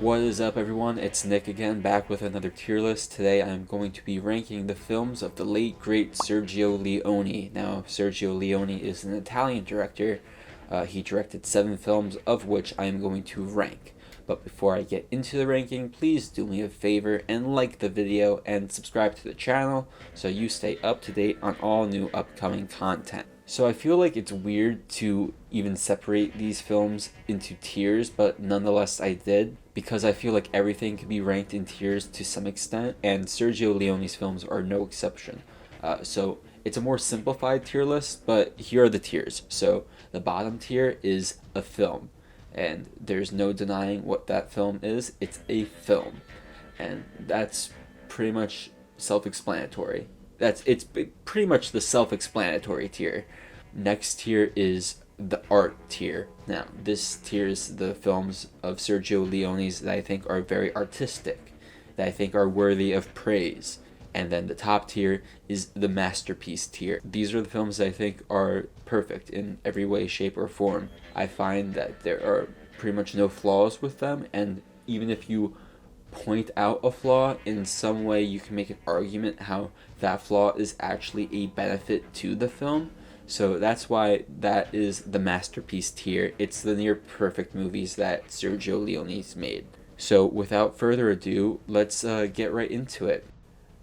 What is up, everyone? It's Nick again, back with another tier list. Today I'm going to be ranking the films of the late great Sergio Leone. Now, Sergio Leone is an Italian director. He directed 7 films, of which I am going to rank. But before I get into the ranking, please do me a favor and like the video and subscribe to the channel so you stay up to date on all new upcoming content. So I feel like it's weird to even separate these films into tiers, but nonetheless I did, because I feel like everything can be ranked in tiers to some extent, and Sergio Leone's films are no exception. So it's a more simplified tier list, but here are the tiers. So the bottom tier is a film, and there's no denying what that film is. It's a film, and that's pretty much self-explanatory. It's pretty much the self-explanatory tier. Next tier is the art tier. Now, this tier is the films of Sergio Leone's that I think are very artistic, that I think are worthy of praise. And then the top tier is the masterpiece tier. These are the films that I think are perfect in every way, shape, or form. I find that there are pretty much no flaws with them, and even if you point out a flaw in some way, you can make an argument how that flaw is actually a benefit to the film. So that's why that is the masterpiece tier. It's the near perfect movies that Sergio Leone's made. So without further ado, let's get right into it.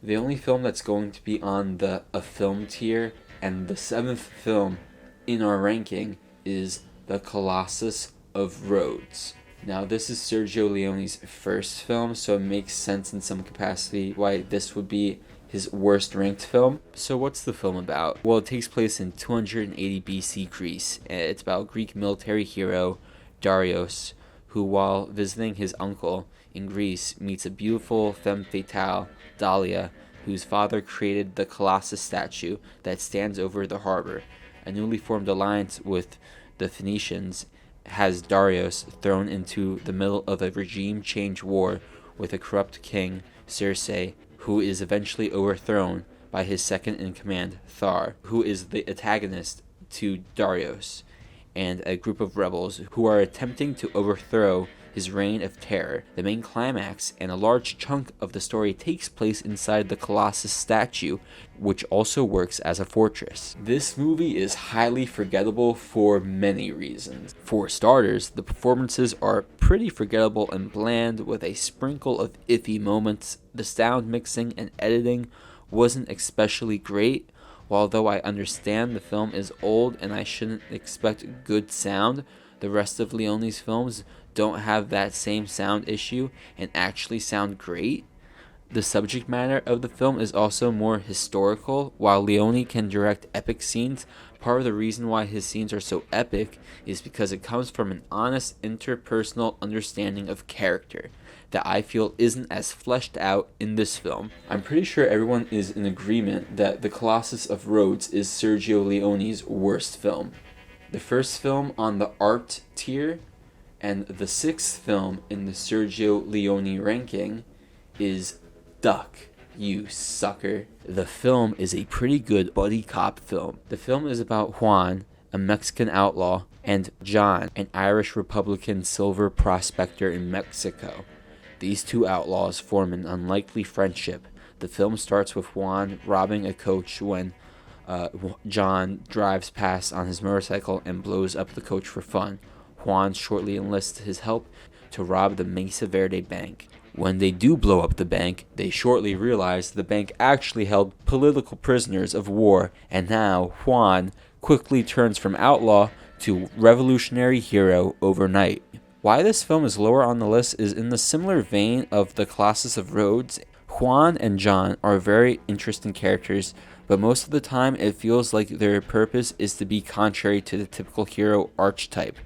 The only film that's going to be on the a film tier, and the 7th film in our ranking, is The Colossus of Rhodes. Now, this is Sergio Leone's first film, so it makes sense in some capacity why this would be his worst ranked film. So what's the film about? Well, it takes place in 280 BC Greece, and it's about Greek military hero Darius, who while visiting his uncle in Greece meets a beautiful femme fatale, Dahlia, whose father created the Colossus statue that stands over the harbor. A newly formed alliance with the Phoenicians has Darius thrown into the middle of a regime change war with a corrupt king, Circe, who is eventually overthrown by his second in command, Thar, who is the antagonist to Darius, and a group of rebels who are attempting to overthrow his reign of terror. The main climax and a large chunk of the story takes place inside the Colossus statue, which also works as a fortress. This movie is highly forgettable for many reasons. For starters, the performances are pretty forgettable and bland, with a sprinkle of iffy moments. The sound mixing and editing wasn't especially great. Although I understand the film is old and I shouldn't expect good sound, the rest of Leone's films don't have that same sound issue and actually sound great. The subject matter of the film is also more historical. While Leone can direct epic scenes, part of the reason why his scenes are so epic is because it comes from an honest interpersonal understanding of character that I feel isn't as fleshed out in this film. I'm pretty sure everyone is in agreement that The Colossus of Rhodes is Sergio Leone's worst film. The first film on the art tier and the 6th film in the Sergio Leone ranking is Duck, You Sucker. The film is a pretty good buddy cop film. The film is about Juan, a Mexican outlaw, and John, an Irish Republican silver prospector in Mexico. These two outlaws form an unlikely friendship. The film starts with Juan robbing a coach when John drives past on his motorcycle and blows up the coach for fun. Juan shortly enlists his help to rob the Mesa Verde Bank. When they do blow up the bank, they shortly realize the bank actually held political prisoners of war, and now Juan quickly turns from outlaw to revolutionary hero overnight. Why this film is lower on the list is in the similar vein of The Colossus of Rhodes. Juan and John are very interesting characters, but most of the time it feels like their purpose is to be contrary to the typical hero archetype,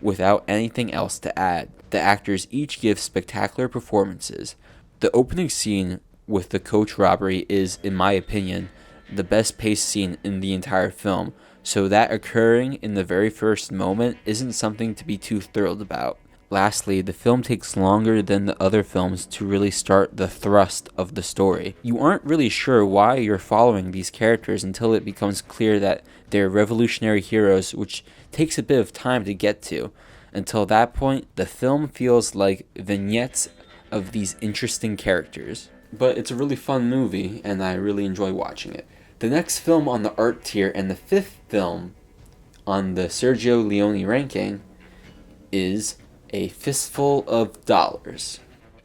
without anything else to add. The actors each give spectacular performances. The opening scene with the coach robbery is, in my opinion, the best paced scene in the entire film, so that occurring in the very first moment isn't something to be too thrilled about. Lastly, the film takes longer than the other films to really start the thrust of the story. You aren't really sure why you're following these characters until it becomes clear that they're revolutionary heroes, which takes a bit of time to get to. Until that point, the film feels like vignettes of these interesting characters. But it's a really fun movie, and I really enjoy watching it. The next film on the art tier and the fifth film on the Sergio Leone ranking is A Fistful of Dollars.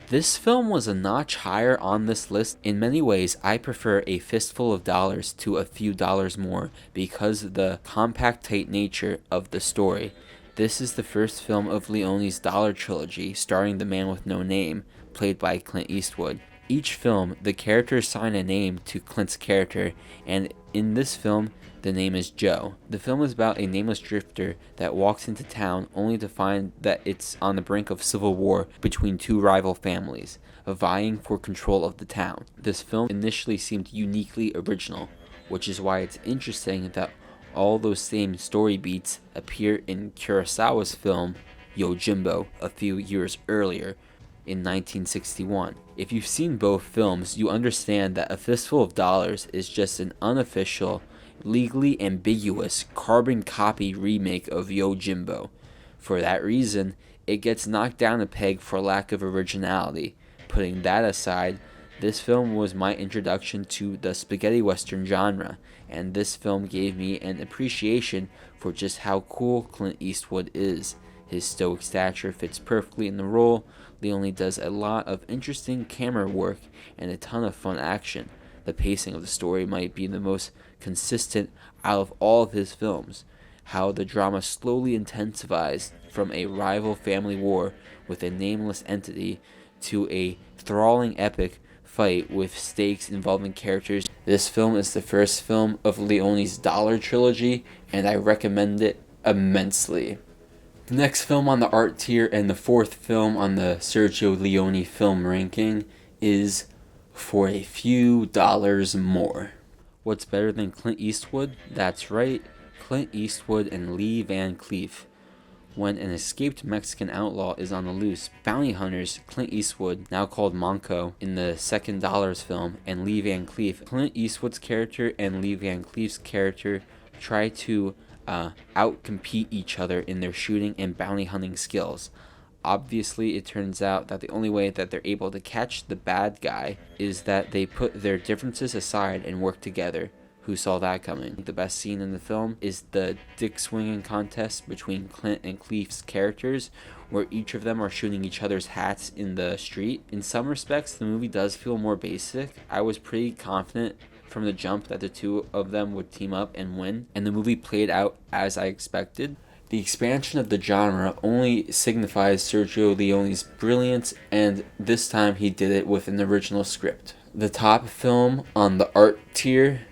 This film was a notch higher on this list. In many ways, I prefer A Fistful of Dollars to A Few Dollars More because of the compact tight nature of the story. This is the first film of Leone's Dollar trilogy, starring the man with no name, played by Clint Eastwood. Each film, the characters assign a name to Clint's character, and in this film, the name is Joe. The film is about a nameless drifter that walks into town only to find that it's on the brink of civil war between two rival families, vying for control of the town. This film initially seemed uniquely original, which is why it's interesting that all those same story beats appear in Kurosawa's film Yojimbo a few years earlier, in 1961. If you've seen both films, you understand that A Fistful of Dollars is just an unofficial, legally ambiguous carbon copy remake of Yojimbo. For that reason, it gets knocked down a peg for lack of originality. Putting that aside, this film was my introduction to the spaghetti western genre, and this film gave me an appreciation for just how cool Clint Eastwood is. His stoic stature fits perfectly in the role. Leone does a lot of interesting camera work and a ton of fun action. The pacing of the story might be the most consistent out of all of his films. How the drama slowly intensifies from a rival family war with a nameless entity to a enthralling epic fight with stakes involving characters. This film is the first film of Leone's Dollar trilogy, and I recommend it immensely. The next film on the art tier and the fourth film on the Sergio Leone film ranking is For a Few Dollars More. What's better than Clint Eastwood? That's right, Clint Eastwood and Lee Van Cleef. When an escaped Mexican outlaw is on the loose, bounty hunters Clint Eastwood, now called Monco in the second Dollars film, and Lee Van Cleef, Clint Eastwood's character and Lee Van Cleef's character try to outcompete each other in their shooting and bounty hunting skills. Obviously, it turns out that the only way that they're able to catch the bad guy is that they put their differences aside and work together. Who saw that coming? The best scene in the film is the dick swinging contest between Clint and Cleef's characters, where each of them are shooting each other's hats in the street. In some respects, the movie does feel more basic. I was pretty confident from the jump that the two of them would team up and win, and the movie played out as I expected. The expansion of the genre only signifies Sergio Leone's brilliance, and this time he did it with an original script. The top film on the art tier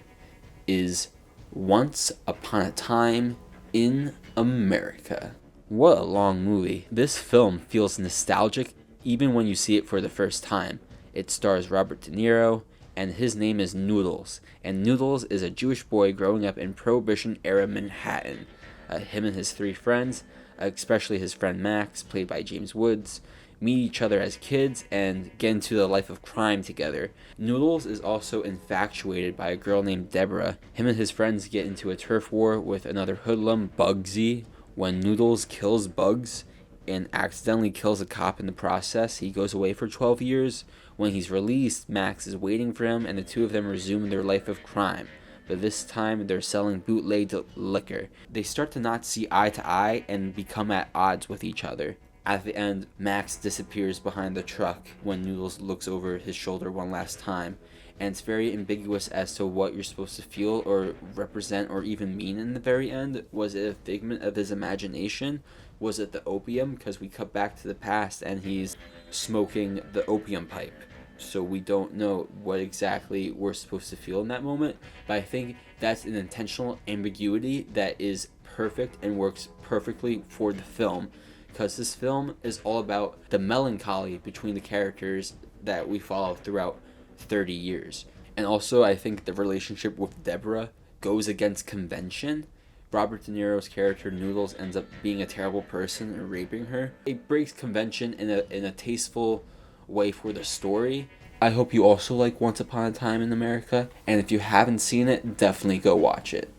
is Once Upon a Time in America. What a long movie. This film feels nostalgic even when you see it for the first time. It stars Robert De Niro, and his name is Noodles. And Noodles is a Jewish boy growing up in Prohibition-era Manhattan. Him and his three friends, especially his friend Max, played by James Woods, meet each other as kids and get into the life of crime together. Noodles is also infatuated by a girl named Deborah. Him and his friends get into a turf war with another hoodlum, Bugsy. When Noodles kills Bugs and accidentally kills a cop in the process, he goes away for 12 years. When he's released, Max is waiting for him, and the two of them resume their life of crime. But this time, they're selling bootlegged liquor. They start to not see eye to eye and become at odds with each other. At the end, Max disappears behind the truck when Noodles looks over his shoulder one last time. And it's very ambiguous as to what you're supposed to feel or represent or even mean in the very end. Was it a figment of his imagination? Was it the opium? Because we cut back to the past and he's smoking the opium pipe. So we don't know what exactly we're supposed to feel in that moment. But I think that's an intentional ambiguity that is perfect and works perfectly for the film. Because this film is all about the melancholy between the characters that we follow throughout 30 years. And also, I think the relationship with Deborah goes against convention. Robert De Niro's character Noodles ends up being a terrible person and raping her. It breaks convention in a tasteful way for the story. I hope you also like Once Upon a Time in America, and if you haven't seen it, definitely go watch it.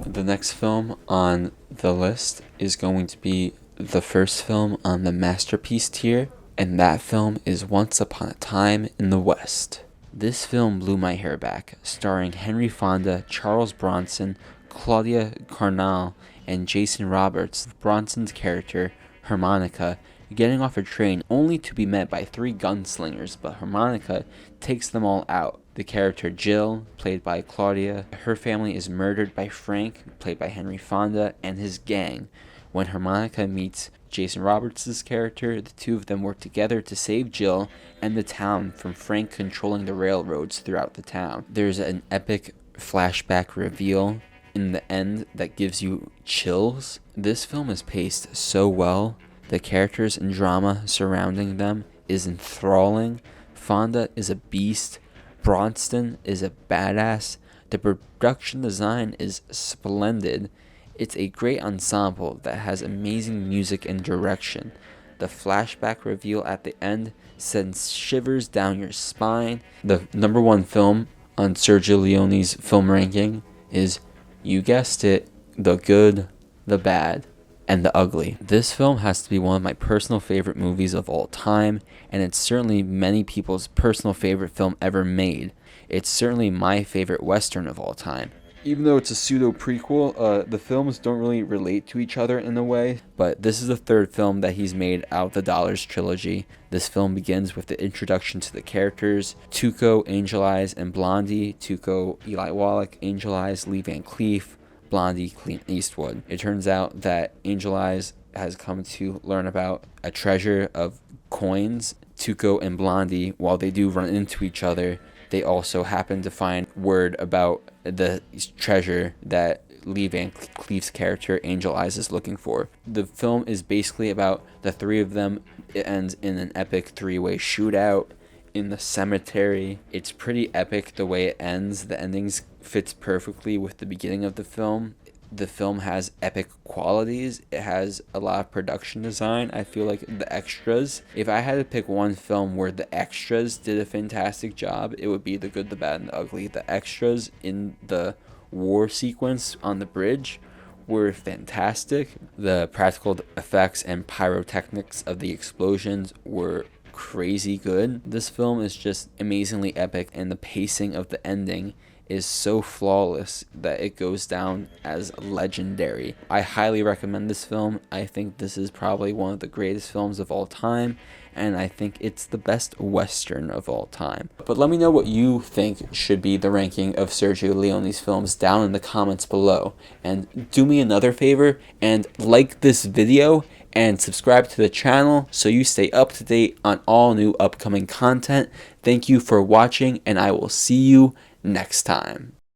The next film on the list is going to be the first film on the masterpiece tier, and that film is Once Upon a Time in the West. This film blew my hair back, starring Henry Fonda, Charles Bronson, Claudia Carnal, and Jason Roberts. Bronson's character, Harmonica, getting off a train only to be met by three gunslingers, but Harmonica takes them all out. The character Jill, played by Claudia, her family is murdered by Frank, played by Henry Fonda, and his gang. When Harmonica meets Jason Roberts' character, the two of them work together to save Jill and the town from Frank controlling the railroads throughout the town. There's an epic flashback reveal in the end that gives you chills. This film is paced so well. The characters and drama surrounding them is enthralling. Fonda is a beast. Bronson is a badass. The production design is splendid. It's a great ensemble that has amazing music and direction. The flashback reveal at the end sends shivers down your spine. The number one film on Sergio Leone's film ranking is, you guessed it, The Good, the Bad, and the Ugly. This film has to be one of my personal favorite movies of all time, and it's certainly many people's personal favorite film ever made. It's certainly my favorite Western of all time. Even though it's a pseudo prequel, the films don't really relate to each other in a way, but this is the third film that he's made out of the Dollars trilogy. This film begins with the introduction to the characters, Tuco, Angel Eyes, and Blondie. Tuco, Eli Wallach; Angel Eyes, Lee Van Cleef; Blondie, Clint Eastwood. It turns out that Angel Eyes has come to learn about a treasure of coins. Tuco and Blondie, while they do run into each other, they also happen to find word about the treasure that Lee Van Cleef's character, Angel Eyes, is looking for. The film is basically about the three of them. It ends in an epic three-way shootout in the cemetery. It's pretty epic the way it ends. The endings fits perfectly with the beginning of the film. The film has epic qualities. It has a lot of production design. I feel like the extras, if I had to pick one film where the extras did a fantastic job, it would be The Good, the Bad, and the Ugly. The extras in the war sequence on the bridge were fantastic. The practical effects and pyrotechnics of the explosions were crazy good. This film is just amazingly epic, and the pacing of the ending is so flawless that it goes down as legendary. I highly recommend this film. I think this is probably one of the greatest films of all time, and I think it's the best Western of all time. But let me know what you think should be the ranking of Sergio Leone's films down in the comments below. And do me another favor and like this video and subscribe to the channel so you stay up to date on all new upcoming content. Thank you for watching, and I will see you next time.